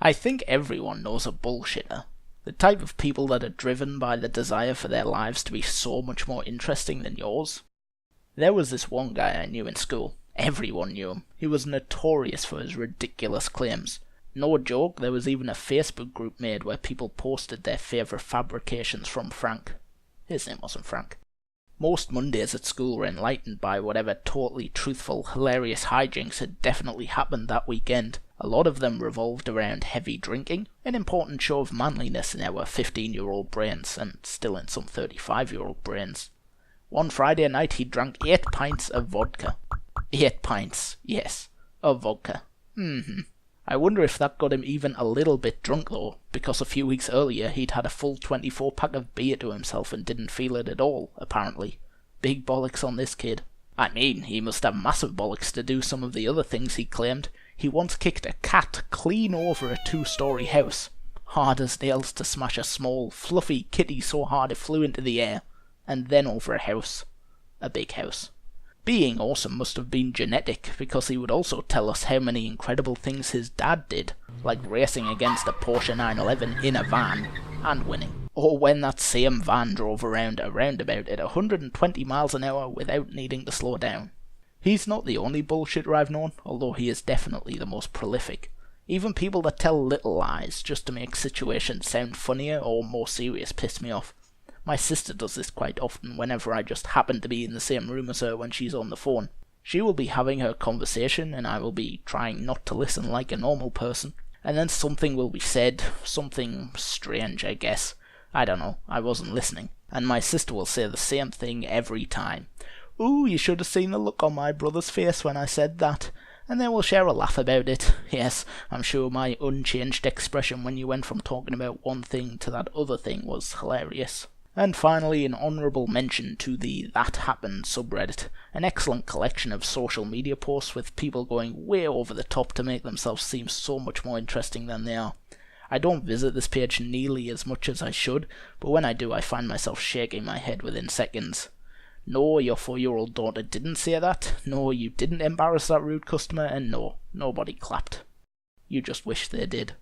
I think everyone knows a bullshitter. The type of people that are driven by the desire for their lives to be so much more interesting than yours. There was this one guy I knew in school. Everyone knew him. He was notorious for his ridiculous claims. No joke, there was even a Facebook group made where people posted their favourite fabrications from Frank. His name wasn't Frank. Most Mondays at school were enlightened by whatever totally truthful, hilarious hijinks had definitely happened that weekend. A lot of them revolved around heavy drinking, an important show of manliness in our 15-year-old brains, and still in some 35-year-old brains. One Friday night he drank 8 pints of vodka. 8 pints, yes, of vodka. I wonder if that got him even a little bit drunk though, because a few weeks earlier he'd had a full 24-pack of beer to himself and didn't feel it at all, apparently. Big bollocks on this kid. I mean, he must have massive bollocks to do some of the other things he claimed. He once kicked a cat clean over a 2-story house. Hard as nails to smash a small, fluffy kitty so hard it flew into the air. And then over a house. A big house. Being awesome must have been genetic, because he would also tell us how many incredible things his dad did, like racing against a Porsche 911 in a van, and winning. Or when that same van drove around a roundabout at 120 miles an hour without needing to slow down. He's not the only bullshitter I've known, although he is definitely the most prolific. Even people that tell little lies just to make situations sound funnier or more serious piss me off. My sister does this quite often whenever I just happen to be in the same room as her when she's on the phone. She will be having her conversation and I will be trying not to listen like a normal person, and then something will be said, something strange I guess. I don't know, I wasn't listening. And my sister will say the same thing every time. Ooh, you should have seen the look on my brother's face when I said that. And then we'll share a laugh about it. Yes, I'm sure my unchanged expression when you went from talking about one thing to that other thing was hilarious. And finally, an honourable mention to the That Happened subreddit, an excellent collection of social media posts with people going way over the top to make themselves seem so much more interesting than they are. I don't visit this page nearly as much as I should, but when I do I find myself shaking my head within seconds. No, your 4-year-old daughter didn't say that, no, you didn't embarrass that rude customer, and no, nobody clapped. You just wish they did.